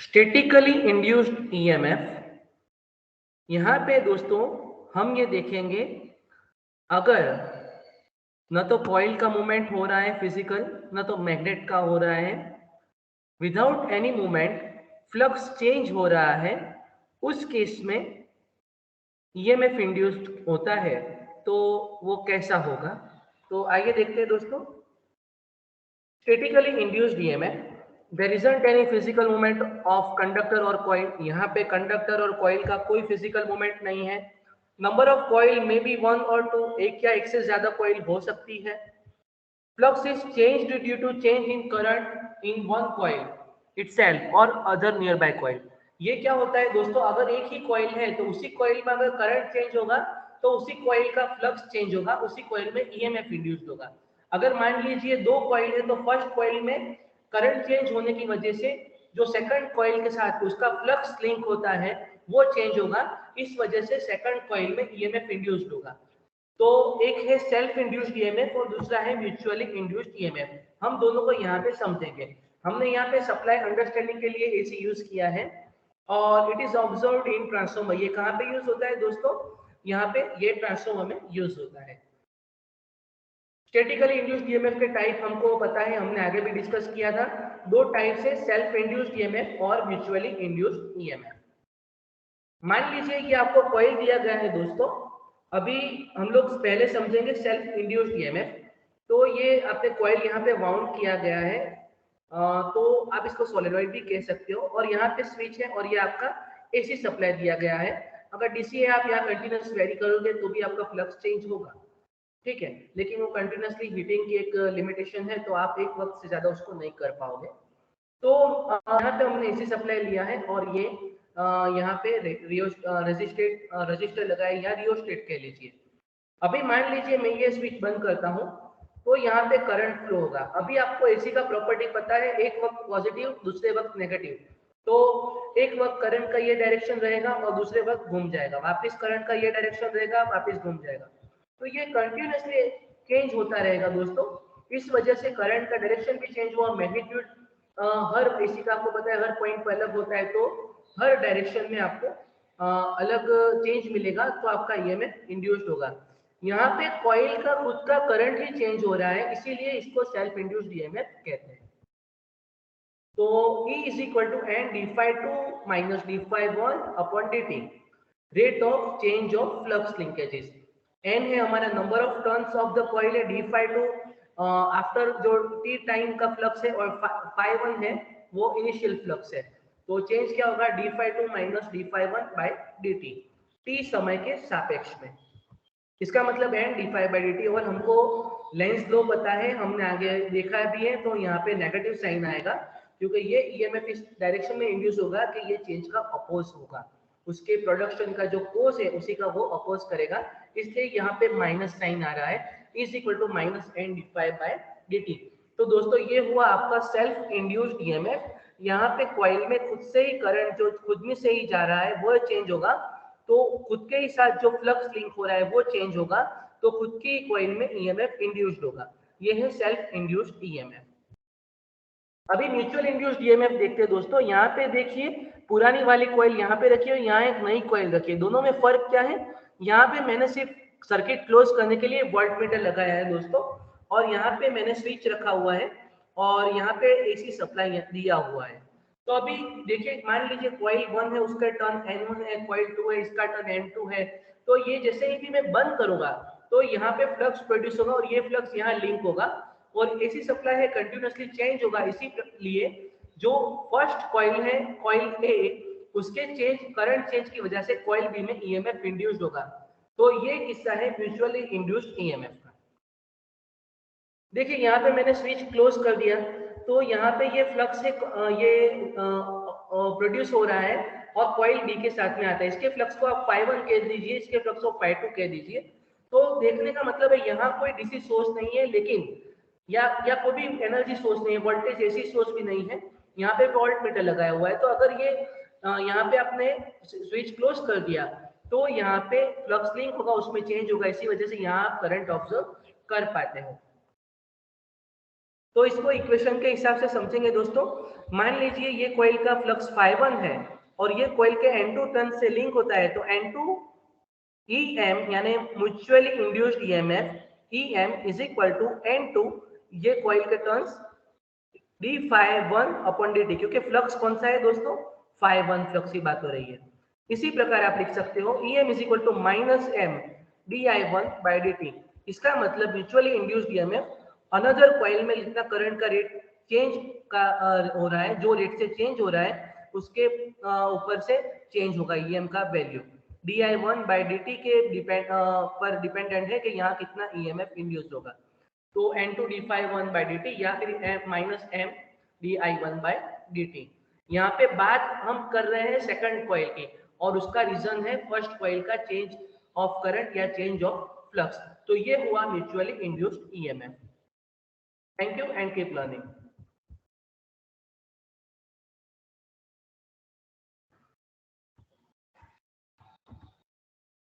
Statically induced EMF. यहाँ पे दोस्तों हम ये देखेंगे, अगर न तो कॉइल का मूवमेंट हो रहा है फिजिकल, न तो मैग्नेट का हो रहा है, without any movement flux change हो रहा है, उस केस में ईएमएफ इंड्यूस्ड होता है। तो वो कैसा होगा? तो आइए देखते हैं दोस्तों। Statically induced EMF, there isn't any physical movement of conductor और कॉइल। यहाँ पे कंडक्टर और कॉइल का कोई फिजिकल मूवमेंट नहीं है। नंबर ऑफ कॉइल में बी वन और टू, एक या एक से ज्यादा कॉइल हो सकती है। Flux is changed due to change in current in one coil itself और अदर नियर बाय कॉइल। ये क्या होता है दोस्तों, अगर एक ही कॉइल है तो उसी कॉइल में अगर करंट चेंज होगा तो उसी कॉइल का फ्लक्स चेंज होगा, उसी कॉइल में ईएमएफ इंड्यूस्ड होगा। अगर मान लीजिए दो कॉइल है तो फर्स्ट कॉइल में करंट चेंज होने की वजह से जो सेकंड कॉइल के साथ उसका फ्लक्स लिंक होता है वो चेंज होगा, इस वजह से सेकंड कॉइल में ईएमएफ इंड्यूस्ड होगा। तो एक है सेल्फ इंड्यूस्ड ईएमएफ और दूसरा है म्यूचुअली इंड्यूस्ड ईएमएफ। हम दोनों को यहाँ पे समझेंगे। हमने यहाँ पे सप्लाई अंडरस्टैंडिंग के लिए एसी यूज किया है और it is observed in transformer. ये कहाँ पे यूज होता है दोस्तों? यहाँ पे ये ट्रांसफॉर्मर में यूज होता है। स्टैटिकली इंड्यूस्ड ईएमएफ के टाइप हमको पता है, हमने आगे भी डिस्कस किया था। दो टाइप से, सेल्फ इंड्यूस्ड ईएमएफ और म्यूचुअली इंड्यूस्ड ईएमएफ। मान लीजिए कि आपको कॉइल दिया गया है दोस्तों। अभी हम लोग पहले समझेंगे सेल्फ इंड्यूस्ड ईएमएफ। तो ये आपने कॉइल यहाँ पे वाउंड किया गया है, तो आप इसको सोलेनॉइड भी कह सकते हो, और यहाँ पे स्विच है और ये आपका एसी सप्लाई दिया गया है। अगर डीसी है आप यहाँ कंटिन्यूस वेरी करोगे तो भी आपका फ्लक्स चेंज होगा, ठीक है, लेकिन वो कंटिन्यूसली हीटिंग की एक लिमिटेशन है, तो आप एक वक्त से ज्यादा उसको नहीं कर पाओगे। तो यहाँ पे हमने एसी सप्लाई लिया है और ये यहाँ पे रजिस्टर लगाया या रियोस्टेट कह लीजिए। अभी मान लीजिए मैं ये स्विच बंद करता हूँ तो यहाँ पे करंट फ्लो होगा। अभी आपको एसी का प्रॉपर्टी पता है, एक वक्त पॉजिटिव दूसरे वक्त नेगेटिव। तो एक वक्त करंट का ये डायरेक्शन रहेगा और दूसरे वक्त घूम जाएगा, वापस करंट का ये डायरेक्शन रहेगा, वापस घूम जाएगा। तो ये कंटिन्यूसली चेंज होता रहेगा दोस्तों। इस वजह से करंट का डायरेक्शन भी चेंज हुआ, मैग्नीट्यूड हर एसी का आपको पता है हर पॉइंट पर अलग होता है, तो हर डायरेक्शन में आपको अलग चेंज मिलेगा, तो आपका ईएमएफ इंड्यूस्ड होगा। यहाँ पे कॉइल का खुद का करंट ही चेंज हो रहा है, इसीलिए इसको सेल्फ इंड्यूस्ड ईएमएफ कहते हैं। तो E is equal to n d phi 2 minus d phi 1 upon dt, rate of change of flux linkages. n है हमारा number of turns of the coil है, d phi 2 आफ्टर जो t time का flux है, और phi 1 है वो initial flux है। तो चेंज क्या होगा, d phi 2 minus d phi 1 by dt, t समय के सापेक्ष में। इसका मतलब है D phi by D T. और हमको लेंस लो पता है, हमने आगे देखा भी है, तो यहाँ पे नेगेटिव साइन आएगा क्योंकि ये ईएमएफ इस डायरेक्शन में इंड्यूस होगा कि ये चेंज का अपोज होगा, उसके प्रोडक्शन का जो कोस है उसी का वो अपोज करेगा, इसलिए यहाँ पे माइनस साइन आ रहा है, is equal to minus N D phi by D T. तो दोस्तों ये हुआ आपका सेल्फ इंड्यूस्ड ईएमएफ। यहाँ पे कॉइल में खुद से ही करंट जो खुद में से ही जा रहा है वो चेंज होगा, तो खुद के ही साथ जो फ्लक्स लिंक हो रहा है वो चेंज होगा, तो खुद की कॉइल में ईएमएफ इंड्यूस्ड होगा। ये है सेल्फ इंड्यूस्ड ईएमएफ। अभी म्यूचुअल इंड्यूस्ड ईएमएफ देखते हैं दोस्तों। यहाँ पे देखिए, पुरानी वाली कॉइल यहाँ पे रखी है, यहाँ एक नई कॉइल रखी है, दोनों में फर्क क्या है? यहाँ पे मैंने सिर्फ सर्किट क्लोज करने के लिए वोल्टमीटर लगाया है दोस्तों, और यहाँ पे मैंने स्विच रखा हुआ है और यहाँ पे एसी सप्लाई दिया हुआ है। तो अभी देखिए, मान लीजिए कॉइल 1 है उसका टर्न N1 है, कॉइल 2 है इसका टर्न N2 है। तो ये जैसे ही भी मैं बंद करूंगा तो यहाँ पे फ्लक्स प्रोड्यूस होगा और ये फ्लक्स यहाँ लिंक होगा, और एसी सप्लाई है कंटिन्यूसली चेंज होगा। इसीलिए जो फर्स्ट कॉइल है, कॉइल ए, उसके चेंज करंट चेंज की वजह से कॉइल बी में ईएमएफ इंड्यूस्ड होगा। तो ये किस्सा है म्यूचुअली इंड्यूस्ड ईएमएफ का। देखिए यहाँ पे मैंने स्विच क्लोज कर दिया, तो यहाँ पे ये फ्लक्स है, ये प्रोड्यूस हो रहा है और कॉइल बी के साथ में आता है। इसके फ्लक्स को आप phi 1 कह दीजिए, इसके फ्लक्स को phi 2 कह दीजिए। तो देखने का मतलब है यहाँ कोई डीसी सोर्स नहीं है, लेकिन या कोई भी एनर्जी सोर्स नहीं है, वोल्टेज एसी सोर्स भी नहीं है, यहाँ पे वोल्ट मीटर लगाया हुआ है। तो अगर ये यहाँ पे आपने स्विच क्लोज कर दिया तो यहाँ पे फ्लक्स लिंक होगा, उसमें चेंज होगा, इसी वजह से यहाँ आप करंट ऑब्जर्व कर पाते हो। तो इसको इक्वेशन के हिसाब से समझेंगे दोस्तों। मान लीजिए ये कॉइल का फ्लक्स φ1 है और ये कॉइल के N2 टर्न से लिंक होता है, तो N2 EM यानी mutually induced EMF EM is equal to N2 ये कॉइल के टर्न्स d∅1/dt, क्योंकि फ्लक्स कौन सा है दोस्तों, φ1 फ्लक्स की बात हो रही है। इसी प्रकार आप लिख सकते हो EM is equal to -m di1/dt। इसका मतलब mutually induced EMF another coil में जितना करंट का रेट चेंज का हो रहा है, जो रेट से चेंज हो रहा है उसके ऊपर से चेंज होगा EM का वैल्यू। di1/dt के पर डिपेंडेंट है कि यहाँ कितना EMF इंड्यूस होगा। तो N2 d∅1/dt या फिर -m di1/dt। यहाँ पे बात हम कर रहे हैं सेकंड कॉइल की और उसका रीजन है फर्स्ट कॉइल का चेंज ऑफ करंट या चेंज ऑफ फ्लक्स। तो ये हुआ mutually induced EMF। Thank you and keep learning.